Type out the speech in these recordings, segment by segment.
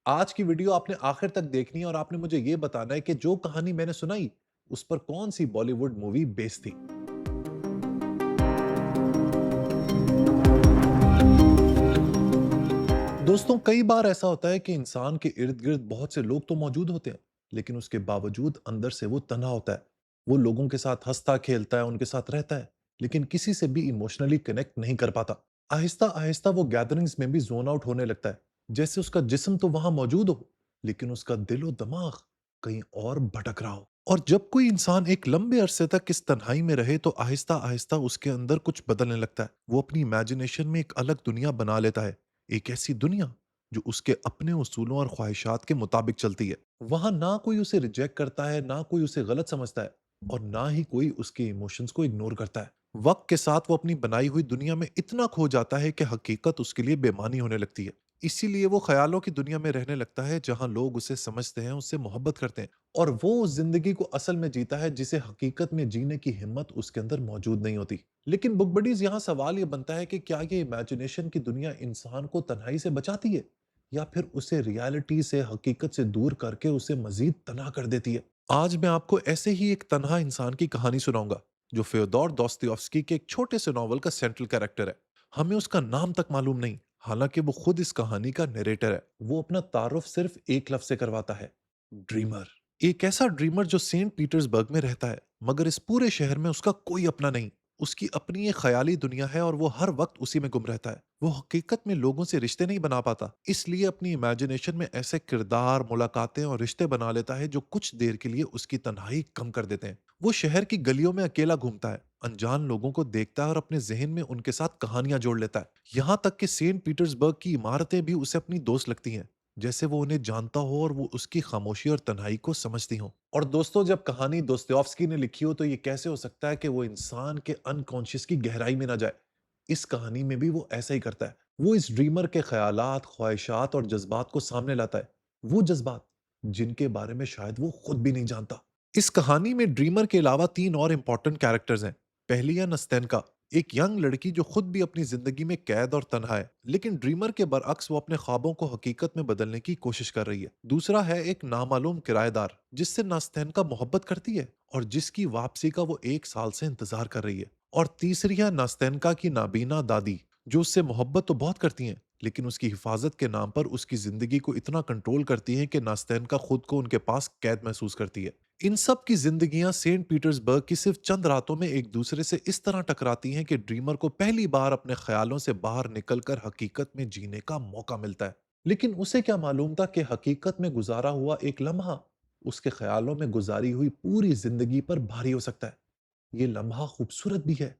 आज की वीडियो आपने आखिर तक देखनी है और आपने मुझे ये बताना है कि जो कहानी मैंने सुनाई उस पर कौन सी बॉलीवुड मूवी बेस्ड थी। दोस्तों, कई बार ऐसा होता है कि इंसान के इर्द गिर्द बहुत से लोग तो मौजूद होते हैं, लेकिन उसके बावजूद अंदर से वो तन्हा होता है। वो लोगों के साथ हंसता खेलता है, उनके साथ रहता है, लेकिन किसी से भी इमोशनली कनेक्ट नहीं कर पाता। आहिस्ता आहिस्ता वो गैदरिंग्स में भी जोन आउट होने लगता है। जैसे उसका जिस्म तो वहां मौजूद हो, लेकिन उसका दिल और दिमाग कहीं और भटक रहा हो। और जब कोई इंसान एक लंबे अरसे तक इस तन्हाई में रहे तो आहिस्ता आहिस्ता उसके अंदर कुछ बदलने लगता है। वो अपनी इमेजिनेशन में एक अलग दुनिया बना लेता है, एक ऐसी दुनिया जो उसके अपने उसूलों और ख्वाहिशात के मुताबिक चलती है। वहां ना कोई उसे रिजेक्ट करता है, ना कोई उसे गलत समझता है, और ना ही कोई उसके इमोशंस को इग्नोर करता है। वक्त के साथ वो अपनी बनाई हुई दुनिया में इतना खो जाता है कि हकीकत उसके लिए बेमानी होने लगती है। इसीलिए वो ख्यालों की दुनिया में रहने लगता है जहां लोग उसे समझते हैं, उससे मोहब्बत करते हैं, और वो उस जिंदगी को असल में जीता है जिसे हकीकत में जीने की हिम्मत उसके अंदर मौजूद नहीं होती। लेकिन बुक बडीज, यहाँ सवाल ये बनता है कि क्या ये इमेजिनेशन की दुनिया इंसान को तन्हाई से बचाती है, या फिर उसे रियलिटी से, हकीकत से दूर करके उसे मजीद तन्हा कर देती है। आज मैं आपको ऐसे ही एक तन्हा इंसान की कहानी सुनाऊंगा जो फ्योदोर दोस्तोयेव्स्की के एक छोटे से नॉवल का सेंट्रल कैरेक्टर है। हमें उसका नाम तक मालूम नहीं, हालांकि वो खुद इस कहानी का नरेटर है। वो अपना तारुफ सिर्फ एक लफ्ज से करवाता है, ड्रीमर। एक ऐसा ड्रीमर जो सेंट पीटर्सबर्ग में रहता है, मगर इस पूरे शहर में उसका कोई अपना नहीं। उसकी अपनी एक ख्याली दुनिया है और वो हर वक्त उसी में गुम रहता है। वो हकीकत में लोगों से रिश्ते नहीं बना पाता, इसलिए अपनी इमेजिनेशन में ऐसे किरदार, मुलाकातें और रिश्ते बना लेता है जो कुछ देर के लिए उसकी तन्हाई कम कर देते हैं। वो शहर की गलियों में अकेला घूमता है, अनजान लोगों को देखता है और अपने जहन में उनके साथ कहानियां जोड़ लेता है। यहाँ तक कि सेंट पीटर्सबर्ग की इमारतें भी उसे अपनी दोस्त लगती हैं, जैसे वो उन्हें जानता हो और वो उसकी खामोशी और तन्हाई को समझती हो। और दोस्तों, जब कहानी दोस्तोयेव्स्की ने लिखी हो तो ये कैसे हो सकता है कि वो इंसान के अनकॉन्शियस की गहराई में ना जाए। इस कहानी में भी वो ऐसा ही करता है। वो इस ड्रीमर के ख्यालात, ख्वाहिशात और जज्बात को सामने लाता है, वो जज्बात जिनके बारे में शायद वो खुद भी नहीं जानता। इस कहानी में ड्रीमर के अलावा तीन और इंपॉर्टेंट कैरेक्टर्स हैं। पहली है नस्तेनका, एक यंग लड़की जो खुद भी अपनी जिंदगी में कैद और तन्हा है, लेकिन ड्रीमर के बरअक्स वो अपने ख्वाबों को हकीकत में बदलने की कोशिश कर रही है। दूसरा है एक नामालूम किराएदार जिससे नास्तेनका मोहब्बत करती है और जिसकी वापसी का वो 1 साल से इंतजार कर रही है। और तीसरी है नास्तेनका की नाबीना दादी, जो उससे मोहब्बत तो बहुत करती हैं, लेकिन उसकी हिफाजत के नाम पर उसकी जिंदगी को इतना कंट्रोल करती हैं कि नास्तेनका खुद को उनके पास कैद महसूस करती है। इन सब की जिंदगियां सेंट पीटर्सबर्ग की सिर्फ चंद रातों में एक दूसरे से इस तरह टकराती हैं कि ड्रीमर को पहली बार अपने ख्यालों से बाहर निकलकर हकीकत में जीने का मौका मिलता है। लेकिन उसे क्या मालूम था कि हकीकत में गुजारा हुआ एक लम्हा उसके ख्यालों में गुजारी हुई पूरी जिंदगी पर भारी हो सकता है। ये लम्हा खूबसूरत भी है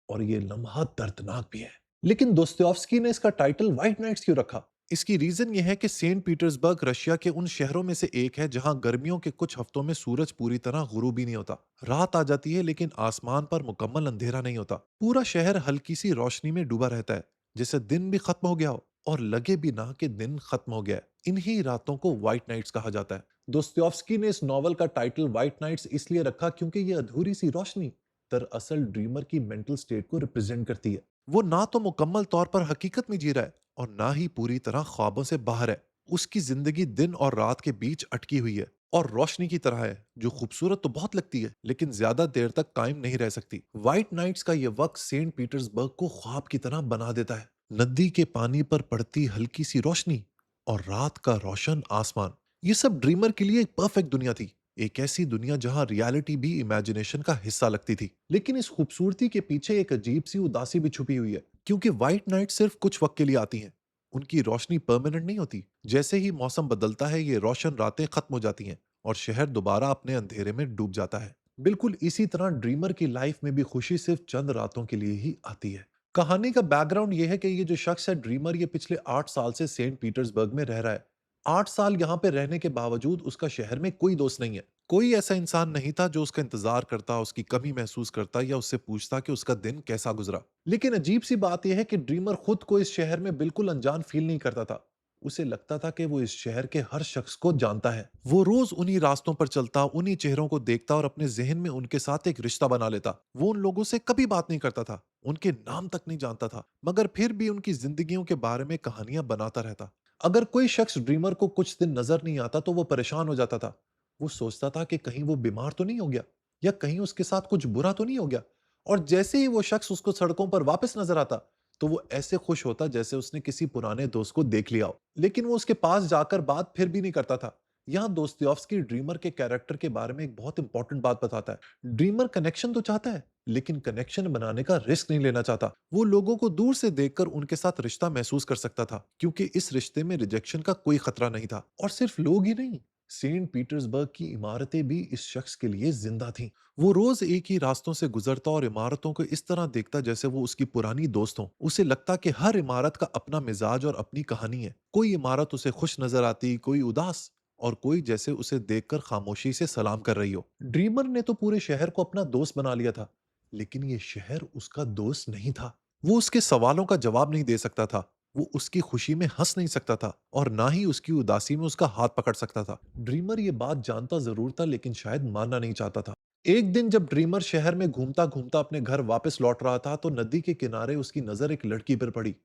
और ये लम्हा दर्दनाक भी है। लेकिन दोस्तोयेव्स्की ने इसका टाइटल व्हाइट नाइट्स क्यों रखा? इसकी रीजन यह है कि सेंट पीटर्सबर्ग रशिया के उन शहरों में से एक है जहां गर्मियों के कुछ हफ्तों में सूरज पूरी तरह गुरूब ही नहीं होता। रात आ जाती है लेकिन आसमान पर मुकम्मल अंधेरा नहीं होता। पूरा शहर हल्की सी रोशनी में डूबा रहता है, जैसे दिन भी खत्म हो गया हो और लगे भी ना कि दिन खत्म हो गया है। इन्हीं रातों को व्हाइट नाइट्स कहा जाता है। दोस्तोयेव्स्की ने इस नॉवल का टाइटल व्हाइट नाइट्स इसलिए रखा क्योंकि ये अधूरी सी रोशनी दरअसल ड्रीमर की मेंटल स्टेट को रिप्रेजेंट करती है। वो ना तो मुकम्मल तौर पर हकीकत में जी रहा है और ना ही पूरी तरह ख्वाबों से बाहर है। उसकी जिंदगी दिन और रात के बीच अटकी हुई है और रोशनी की तरह है जो खूबसूरत तो बहुत लगती है लेकिन ज्यादा देर तक कायम नहीं रह सकती। व्हाइट नाइट्स का यह वक्त सेंट पीटर्सबर्ग को ख्वाब की तरह बना देता है। नदी के पानी पर पड़ती हल्की सी रोशनी और रात का रोशन आसमान, ये सब ड्रीमर के लिए एक परफेक्ट दुनिया थी। एक ऐसी दुनिया जहां रियलिटी भी इमेजिनेशन का हिस्सा लगती थी। लेकिन इस खूबसूरती के पीछे एक अजीब सी उदासी भी छुपी हुई है, क्योंकि व्हाइट नाइट सिर्फ कुछ वक्त के लिए आती हैं। उनकी रोशनी परमानेंट नहीं होती। जैसे ही मौसम बदलता है ये रोशन रातें खत्म हो जाती हैं और शहर दोबारा अपने अंधेरे में डूब जाता है। बिल्कुल इसी तरह ड्रीमर की लाइफ में भी खुशी सिर्फ चंद रातों के लिए ही आती है। कहानी का बैकग्राउंड यह है कि ये जो शख्स है ड्रीमर, ये पिछले 8 साल से सेंट पीटर्सबर्ग में रह रहा है। 8 साल यहाँ पे रहने के बावजूद उसका शहर में कोई दोस्त नहीं है। कोई ऐसा इंसान नहीं था जो उसका इंतजार करता, उसकी कमी महसूस करता या उससे पूछता कि उसका दिन कैसा गुजरा। लेकिन अजीब सी बात यह है कि ड्रीमर खुद को इस शहर में बिल्कुल अनजान फील नहीं करता था। उसे लगता था कि वो इस शहर के हर शख्स को जानता है। वो रोज उन्हीं रास्तों पर चलता, उन्हीं चेहरों को देखता और अपने जहन में उनके साथ एक रिश्ता बना लेता। वो उन लोगों से कभी बात नहीं करता था, उनके नाम तक नहीं जानता था, मगर फिर भी उनकी जिंदगियों के बारे में कहानियां बनाता रहता। अगर कोई शख्स ड्रीमर को कुछ दिन नजर नहीं आता तो वो परेशान हो जाता था। वो सोचता था कि कहीं वो बीमार तो नहीं हो गया, या कहीं उसके साथ कुछ बुरा तो नहीं हो गया। और जैसे ही वो शख्स उसको सड़कों पर वापस नजर आता, तो वो ऐसे खुश होता जैसे उसने किसी पुराने दोस्त को देख लिया हो। लेकिन वो उसके पास जाकर बात फिर भी नहीं करता था। यहाँ दोस्तोयेव्स्की ड्रीमर के कैरेक्टर के बारे में एक बहुत इंपॉर्टेंट बात बताता है। ड्रीमर कनेक्शन तो चाहता है, लेकिन कनेक्शन बनाने का रिस्क नहीं लेना चाहता। वो लोगों को दूर से देखकर उनके साथ रिश्ता महसूस कर सकता था, क्योंकि इस रिश्ते में रिजेक्शन का कोई खतरा नहीं था। और सिर्फ लोग ही नहीं, सेंट पीटर्सबर्ग की इमारतें भी इस शख्स के लिए जिंदा थीं। वो रोज एक ही रास्तों से गुजरता और इमारतों को इस तरह देखता जैसे वो उसकी पुरानी दोस्त हो। उसे लगता कि हर इमारत का अपना मिजाज और अपनी कहानी है। कोई इमारत उसे खुश नजर आती, कोई उदास, और कोई जैसे उसे देखकर खामोशी से सलाम कर रही हो। ड्रीमर ने तो पूरे शहर को अपना दोस्त बना लिया था, लेकिन ये शहर उसका दोस्त नहीं था। वो उसके सवालों का जवाब नहीं दे सकता था, वो उसकी खुशी में हंस नहीं सकता था, और ना ही उसकी उदासी में उसका हाथ पकड़ सकता था। ड्रीमर ये बात जानता जरूर था, लेकिन शायद मानना नहीं चाहता था। एक दिन जब ड्रीमर शहर में घूमता घूमता अपने घर वापस लौट रहा था, तो नदी के किनारे उसकी नजर एक लड़की पर पड़ी,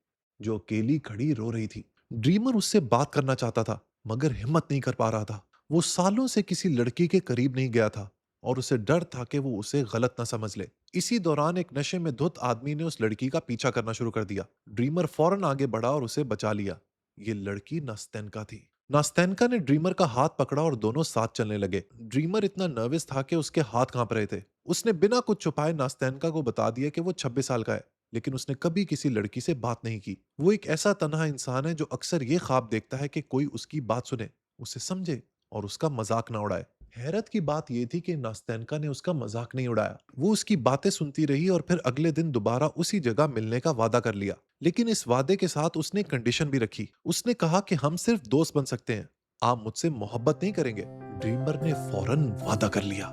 जो अकेली खड़ी रो रही थी। ड्रीमर उससे बात करना चाहता था, मगर हिम्मत नहीं कर पा रहा था। वो सालों से किसी लड़की के करीब नहीं गया था, और उसे डर था कि वो उसे गलत ना समझ ले। इसी दौरान एक नशे में धुत आदमी ने उस लड़की का पीछा करना शुरू कर दिया। ड्रीमर फौरन आगे बढ़ा और उसे बचा लिया। ये लड़की नास्तेनका थी। नास्तेनका ने ड्रीमर का हाथ पकड़ा और दोनों साथ चलने लगे। ड्रीमर इतना नर्वस था कि उसके हाथ कांप रहे थे। उसने बिना कुछ छुपाए नास्तेनका को बता दिया कि वो 26 साल का है, लेकिन उसने कभी किसी लड़की से बात नहीं की। वो एक ऐसा तन्हा इंसान है जो अक्सर ये ख्वाब देखता है कि कोई उसकी बात सुने, उसे समझे और उसका मजाक ना उड़ाए। हैरत की बात यह थी कि नास्तेनका ने उसका मजाक नहीं उड़ाया। वो उसकी बातें सुनती रही और फिर अगले दिन दोबारा उसी जगह मिलने का वादा कर लिया। लेकिन इस वादे के साथ उसने एक कंडीशन भी रखी। उसने कहा कि हम सिर्फ दोस्त बन सकते हैं, आप मुझसे मोहब्बत नहीं करेंगे। ड्रीमर ने फौरन वादा कर लिया।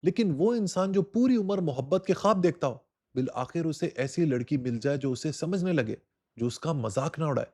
लेकिन वो इंसान जो पूरी उम्र मोहब्बत के ख्वाब देखता हो, बिल आखिर उसे ऐसी लड़की मिल जाए जो उसे समझने लगे, जो उसका मजाक ना उड़ाए,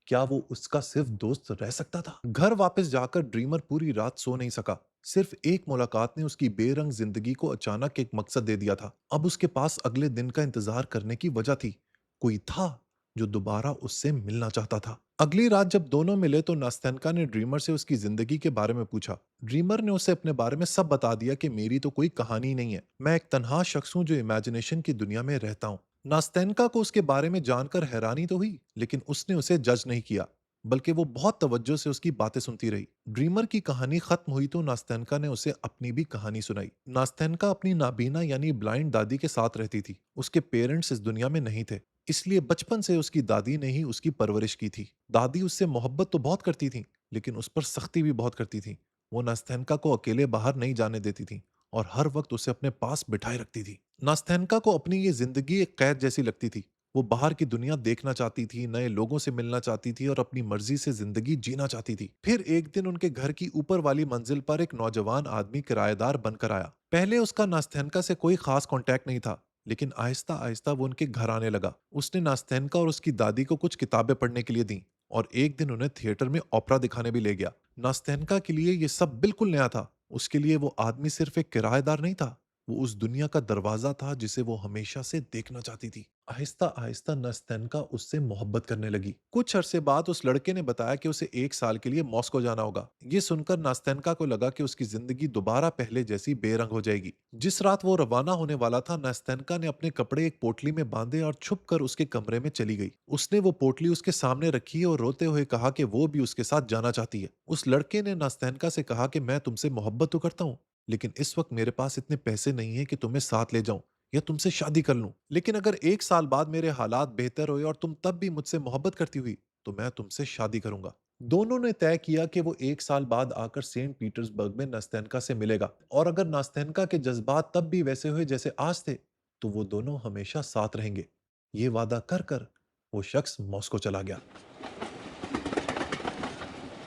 क्या वो उसका सिर्फ दोस्त रह सकता था? घर वापस जाकर ड्रीमर पूरी रात सो नहीं सका। सिर्फ एक मुलाकात ने उसकी बेरंग जिंदगी को अचानक एक मकसद दे दिया था। अब उसके पास अगले दिन का इंतजार करने की वजह थी। कोई था जो दोबारा उससे मिलना चाहता था। अगली रात जब दोनों मिले तो नास्तेनका ने ड्रीमर से उसकी जिंदगी के बारे में पूछा। ड्रीमर ने उसे अपने बारे में सब बता दिया कि मेरी तो कोई कहानी नहीं है, मैं एक तन्हा शख्स हूं जो इमेजिनेशन की दुनिया में रहता हूं। नास्तेनका को उसके बारे में जानकर हैरानी तो हुई, लेकिन उसने उसे जज नहीं किया, बल्कि वो बहुत तवज्जो से उसकी बातें सुनती रही। ड्रीमर की कहानी खत्म हुई तो नास्तेनका ने उसे अपनी भी कहानी सुनाई। नास्तेनका अपनी नाबीना यानी ब्लाइंड दादी के साथ रहती थी। उसके पेरेंट्स इस दुनिया में नहीं थे, इसलिए बचपन से उसकी दादी ने ही उसकी परवरिश की थी। दादी उससे मोहब्बत तो बहुत करती थी, लेकिन उस पर सख्ती भी बहुत करती थी। वो नास्तेनका को अकेले बाहर नहीं जाने देती थी, और हर वक्त उसे अपने पास बिठाए रखती थी। नास्तेनका को अपनी ये जिंदगी एक कैद जैसी लगती थी। वो बाहर की दुनिया देखना चाहती थी, नए लोगों से मिलना चाहती थी और अपनी मर्जी से जिंदगी जीना चाहती थी। फिर एक दिन उनके घर की ऊपर वाली मंजिल पर एक नौजवान आदमी किराएदार बनकर आया। पहले उसका नास्तेनका से कोई खास कांटेक्ट नहीं था, लेकिन आहिस्ता आहिस्ता वो उनके घर आने लगा। उसने नास्तेनका और उसकी दादी को कुछ किताबें पढ़ने के लिए दी, और एक दिन उन्हें थिएटर में ओपेरा दिखाने भी ले गया। नास्तेनका के लिए ये सब बिल्कुल नया था। उसके लिए वो आदमी सिर्फ एक किराएदार नहीं था, वो उस दुनिया का दरवाजा था जिसे वो हमेशा से देखना चाहती थी। आहिस्ता आहिस्ता नास्तेनका उससे मोहब्बत करने लगी। कुछ अरसे बाद उस लड़के ने बताया कि उसे 1 साल के लिए मॉस्को जाना होगा। ये सुनकर नास्तेनका को लगा कि उसकी जिंदगी दोबारा पहले जैसी बेरंग हो जाएगी। जिस रात वो रवाना होने वाला था, नास्तेनका ने अपने कपड़े एक पोटली में बांधे और छुप कर उसके कमरे में चली गई। उसने वो पोटली उसके सामने रखी और रोते हुए कहा कि वो भी उसके साथ जाना चाहती है। उस लड़के ने नास्तेनका से कहा कि मैं तुमसे मोहब्बत तो करता हूँ, लेकिन इस वक्त मेरे पास इतने पैसे नहीं है कि तुम्हें साथ ले जाऊं या तुमसे शादी कर लूं। लेकिन अगर 1 साल बाद मेरे हालात बेहतर हुए और तुम तब भी मुझसे मोहब्बत करती हुई, तो मैं तुमसे शादी करूंगा। दोनों ने तय किया कि वो 1 साल बाद आकर सेंट पीटर्सबर्ग में नास्तेनका से मिलेगा, और अगर नास्तेनका के जज्बात तब भी वैसे हुए जैसे आज थे, तो वो दोनों हमेशा साथ रहेंगे। ये वादा कर कर वो शख्स मॉस्को चला गया।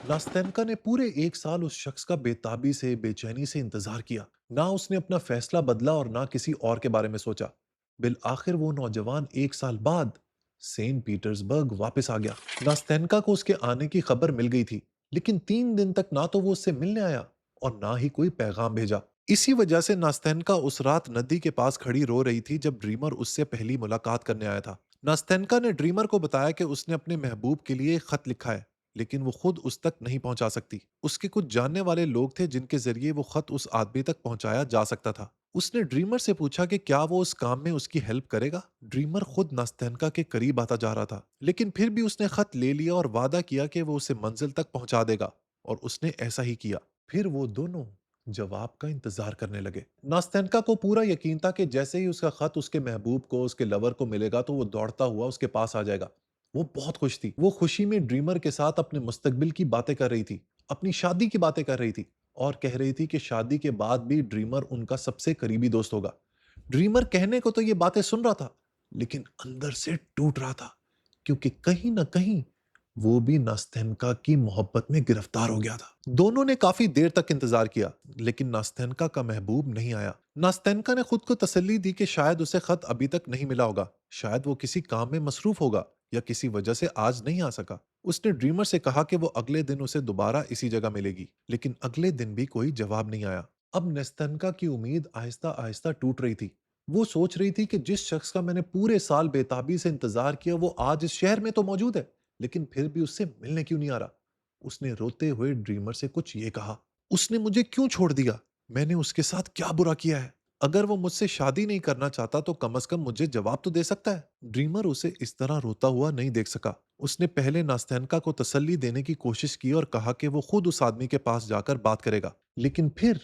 नास्तेनका ने पूरे 1 साल उस शख्स का बेताबी से, बेचैनी से इंतजार किया। ना उसने अपना फैसला बदला और ना किसी और के बारे में सोचा। बिल आखिर वो नौजवान 1 साल बाद सेंट पीटर्सबर्ग वापस आ गया। नास्तेनका को उसके आने की खबर मिल गई थी, लेकिन 3 दिन तक ना तो वो उससे मिलने आया और ना ही कोई पैगाम भेजा। इसी वजह से नास्तेनका उस रात नदी के पास खड़ी रो रही थी जब ड्रीमर उससे पहली मुलाकात करने आया था। नास्तेंका ने ड्रीमर को बताया कि उसने अपने महबूब के लिए एक खत लिखा है, लेकिन वो खुद उस तक नहीं पहुंचा सकती। उसके कुछ जानने वाले लोग थे जिनके जरिए वो खत उस आदमी तक पहुंचाया जा सकता था। उसने ड्रीमर से पूछा कि क्या वो उस काम में उसकी हेल्प करेगा। ड्रीमर खुद नास्तेंका के करीब आता जा रहा था, लेकिन फिर भी उसने खत ले लिया और वादा किया कि वो उसे मंजिल तक पहुंचा देगा। और उसने ऐसा ही किया। फिर वो दोनों जवाब का इंतजार करने लगे। नास्तेंका को पूरा यकीन था कि जैसे ही उसका खत उसके महबूब को, उसके लवर को मिलेगा तो वो दौड़ता हुआ उसके पास आ जाएगा। वो बहुत खुश थी। वो खुशी में ड्रीमर के साथ अपने मुस्तकबिल की बातें कर रही थी, अपनी शादी की बातें कर रही थी, और कह रही थी कि शादी के बाद भी ड्रीमर उनका सबसे करीबी दोस्त होगा। ड्रीमर कहने को तो ये बातें सुन रहा था, लेकिन अंदर से टूट रहा था, क्योंकि कहीं ना कहीं वो भी नास्तेंका की मोहब्बत में गिरफ्तार हो गया था। दोनों ने काफी देर तक इंतजार किया, लेकिन नास्तेंका का महबूब नहीं आया। नास्तेंका ने खुद को तसल्ली दी कि शायद उसे खत अभी तक नहीं मिला होगा, शायद वो किसी काम में मसरूफ होगा या किसी वजह से आज नहीं आ सका। उसने ड्रीमर से कहा कि वो अगले दिन उसे दोबारा इसी जगह मिलेगी, लेकिन अगले दिन भी कोई जवाब नहीं आया। अब नास्तेंका की उम्मीद आहिस्ता आहिस्ता टूट रही थी। वो सोच रही थी कि जिस शख्स का मैंने पूरे साल बेताबी से इंतजार किया वो आज इस शहर में तो मौजूद है, लेकिन फिर भी उससे मिलने क्यों नहीं आ रहा। उसने रोते हुए ड्रीमर से कुछ ये कहा, उसने मुझे क्यों छोड़ दिया? मैंने उसके साथ क्या बुरा किया है? अगर वो मुझसे शादी नहीं करना चाहता तो कम से कम मुझे जवाब तो दे सकता है। ड्रीमर उसे इस तरह रोता हुआ नहीं देख सका। उसने पहले नास्तेंका को तसल्ली देने की कोशिश की और कहा कि वो खुद उस आदमी के पास जाकर बात करेगा, लेकिन फिर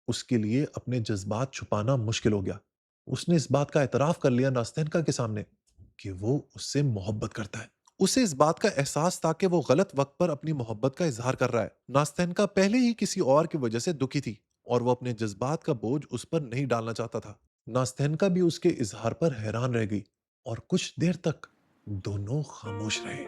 उसके लिए अपने जज्बात छुपाना मुश्किल हो गया। उसने इस बात का एतराफ कर लिया नास्तेंका के सामने कि वो उससे मोहब्बत करता है। उसे इस बात का एहसास था कि वो गलत वक्त पर अपनी मोहब्बत का इजहार कर रहा है। नास्तेंका पहले ही किसी और की वजह से दुखी थी, और वो अपने जज्बात का बोझ उस पर नहीं डालना चाहता था। नास्तेंका भी उसके इजहार पर हैरान रह गई, और कुछ देर तक दोनों खामोश रहे।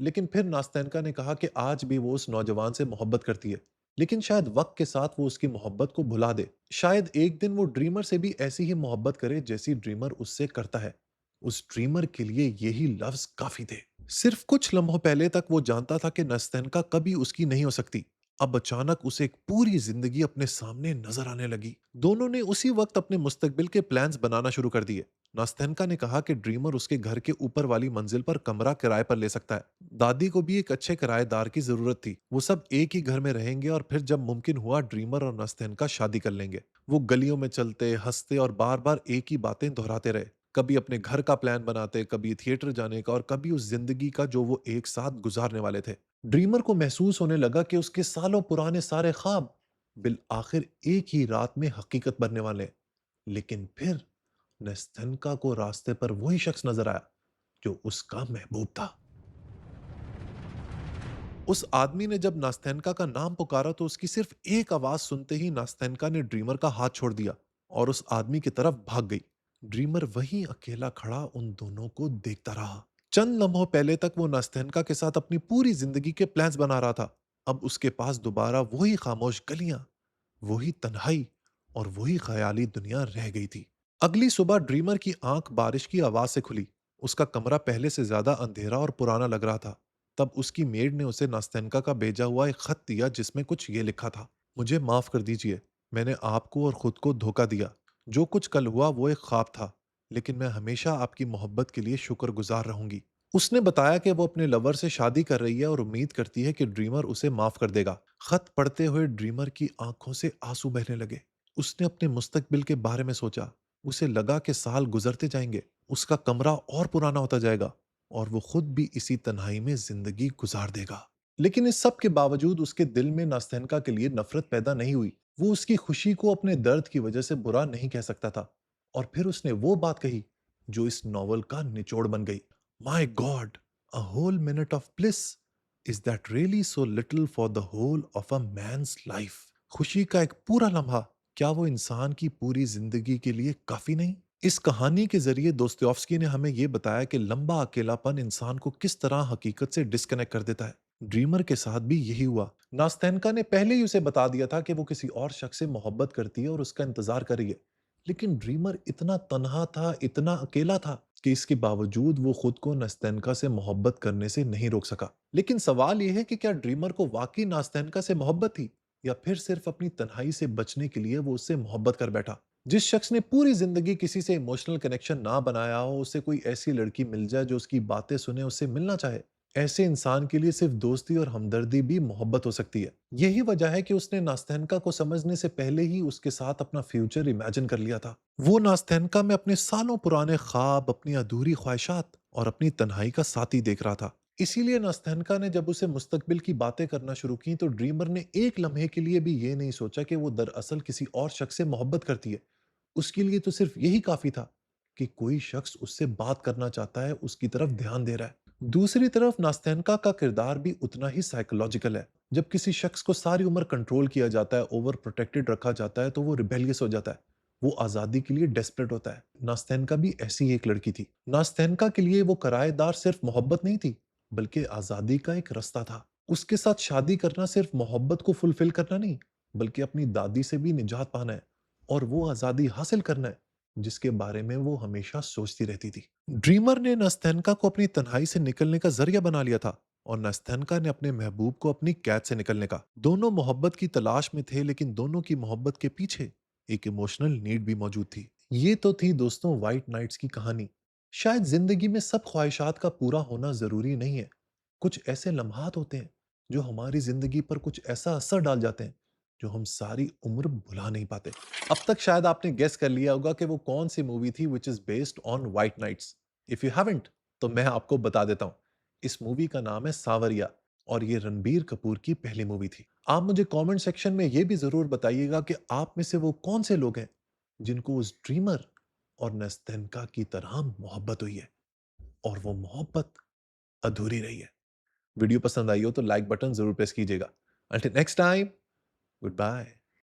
लेकिन फिर नास्तेंका ने कहा कि आज भी वो उस नौजवान से मोहब्बत करती है, लेकिन शायद वक्त के साथ वो उसकी मोहब्बत को भुला दे। शायद एक दिन वो ड्रीमर से भी ऐसी ही मोहब्बत करे जैसी ड्रीमर उससे करता है। उस ड्रीमर के लिए यही लफ्ज काफी थे। सिर्फ कुछ लम्हों पहले तक वो जानता था कि नस्तैनका कभी उसकी नहीं हो सकती। अब अचानक उसे एक पूरी जिंदगी अपने सामने नजर आने लगी। दोनों ने उसी वक्त अपने मुस्तकबिल के प्लान्स बनाना शुरू कर दिए। नास्तेनका ने कहा कि ड्रीमर उसके घर के ऊपर वाली मंजिल पर कमरा किराए पर ले सकता है। दादी को भी एक अच्छे किराएदार की जरूरत थी। वो सब एक ही घर में रहेंगे और फिर जब मुमकिन हुआ ड्रीमर और नास्तेनका शादी कर लेंगे। वो गलियों में चलते, हंसते और बार बार एक ही बातें दोहराते रहे। कभी अपने घर का प्लान बनाते, कभी थिएटर जाने का, और कभी उस जिंदगी का जो वो एक साथ गुजारने वाले थे। ड्रीमर को महसूस होने लगा कि उसके सालों पुराने सारे ख्वाब बिल आखिर एक ही रात में हकीकत बनने वाले हैं। लेकिन फिर नेस्तनका को रास्ते पर वही शख्स नजर आया जो उसका महबूब था। उस आदमी ने जब नास्तेनका का नाम पुकारा तो उसकी सिर्फ एक आवाज सुनते ही नास्तेनका ने ड्रीमर का हाथ छोड़ दिया और उस आदमी की तरफ भाग गई। ड्रीमर वहीं अकेला खड़ा उन दोनों को देखता रहा। चंद लम्हों पहले तक वो नास्तेनका के साथ अपनी पूरी जिंदगी के प्लान्स बना रहा था। अब उसके पास दोबारा वही खामोश गलियां, वही तन्हाई और वही ख्याली दुनिया रह गई थी। अगली सुबह ड्रीमर की आंख बारिश की आवाज से खुली। उसका कमरा पहले से ज्यादा अंधेरा और पुराना लग रहा था। तब उसकी मेड ने उसे नास्तेनका का भेजा हुआ एक खत दिया जिसमें कुछ ये लिखा था, मुझे माफ कर दीजिए, मैंने आपको और खुद को धोखा दिया। जो कुछ कल हुआ वो एक ख्वाब था, लेकिन मैं हमेशा आपकी मोहब्बत के लिए शुक्रगुजार रहूंगी। उसने बताया कि वो अपने लवर से शादी कर रही है और उम्मीद करती है कि ड्रीमर उसे माफ कर देगा। खत पढ़ते हुए ड्रीमर की आंखों से आंसू बहने लगे। उसने अपने मुस्तकबिल के बारे में सोचा। उसे लगा कि साल गुजरते जाएंगे, उसका कमरा और पुराना होता जाएगा और वो खुद भी इसी तन्हाई में जिंदगी गुजार देगा। लेकिन इस सब के बावजूद उसके दिल में नास्तेनका के लिए नफरत पैदा नहीं हुई। वो उसकी खुशी को अपने दर्द की वजह से बुरा नहीं कह सकता था। और फिर उसने वो बात कही जो इस नॉवल का निचोड़ बन गई। My god, a whole minute of bliss, is that really so little for the whole of a man's life? खुशी का एक पूरा लम्हा, क्या वो इंसान की पूरी जिंदगी के लिए काफी नहीं? इस कहानी के जरिए दोस्तोयेव्स्की ने हमें यह बताया कि लंबा अकेलापन इंसान को किस तरह हकीकत से डिस्कनेक्ट कर देता है। ड्रीमर के साथ भी यही हुआ। नास्तेनका ने पहले ही उसे बता दिया था कि वो किसी और शख्स से मोहब्बत करती है और उसका इंतजार कर रही है। लेकिन ड्रीमर इतना तन्हा था, इतना अकेला था कि इसके बावजूद वो खुद को नास्तेनका से मोहब्बत करने से नहीं रोक सका। लेकिन सवाल यह है कि क्या ड्रीमर को वाकई नास्तेनका से मोहब्बत थी, या फिर सिर्फ अपनी तन्हाई से बचने के लिए वो उससे मोहब्बत कर बैठा। जिस शख्स ने पूरी जिंदगी किसी से इमोशनल कनेक्शन ना बनाया हो, उसे कोई ऐसी लड़की मिल जाए जो उसकी बातें सुने, उससे मिलना चाहे, ऐसे इंसान के लिए सिर्फ दोस्ती और हमदर्दी भी मोहब्बत हो सकती है। यही वजह है कि उसने नास्तेनका को समझने से पहले ही उसके साथ अपना फ्यूचर इमेजिन कर लिया था। वो नास्तेनका में अपने सालों पुराने ख्वाब, अपनी अधूरी ख्वाहिशात और अपनी तन्हाई का साथी देख रहा था। इसीलिए नास्तेनका ने जब उसे मुस्तकबिल की बातें करना शुरू की, तो ड्रीमर ने एक लम्हे के लिए भी ये नहीं सोचा कि वो दरअसल किसी और शख्स से मोहब्बत करती है। उसके लिए तो सिर्फ यही काफी था कि कोई शख्स उससे बात करना चाहता है, उसकी तरफ ध्यान दे रहा है। दूसरी तरफ नास्तेनका का किरदार भी उतना ही साइकोलॉजिकल है। जब किसी शख्स को सारी उम्र कंट्रोल किया जाता है, ओवर प्रोटेक्टेड रखा जाता है, तो वो रिबेलियस हो जाता है। वो आजादी के लिए डेस्परेट होता है। नास्तेनका भी ऐसी ही एक लड़की थी। नास्तेनका के लिए वो किराएदार सिर्फ मोहब्बत नहीं थी, बल्कि आजादी का एक रास्ता था। उसके साथ शादी करना सिर्फ मोहब्बत को फुलफिल करना नहीं, बल्कि अपनी दादी से भी निजात पाना है और वो आजादी हासिल करना है जिसके बारे में वो हमेशा सोचती रहती थी। ड्रीमर ने नस्तैनका को अपनी तन्हाई से निकलने का जरिया बना लिया था, और नस्तैनका ने अपने महबूब को अपनी कैद से निकलने का। दोनों मोहब्बत की तलाश में थे, लेकिन दोनों की मोहब्बत के पीछे एक इमोशनल नीड भी मौजूद थी। ये तो थी दोस्तों व्हाइट नाइट्स की कहानी। शायद जिंदगी में सब ख्वाहिशात का पूरा होना जरूरी नहीं है। कुछ ऐसे लम्हात होते हैं जो हमारी जिंदगी पर कुछ ऐसा असर डाल जाते हैं जो हम सारी उम्र भुला नहीं पाते। अब तक शायद आपने गेस कर लिया होगा कि वो कौन सी मूवी थी which is based on white nights. If you haven't, तो मैं आपको बता देता हूं। इस मूवी का नाम है सावरिया, और ये रणबीर कपूर की पहली मूवी थी। आप मुझे कमेंट सेक्शन में ये भी जरूर बताइएगा कि आप में से वो कौन से लोग हैं जिनको उस ड्रीमर और नस्तनका की तरह मोहब्बत हुई है, और वो मोहब्बत अधूरी रही है। वीडियो पसंद आई हो तो लाइक बटन जरूर प्रेस कीजिएगा। Until next time, good bye.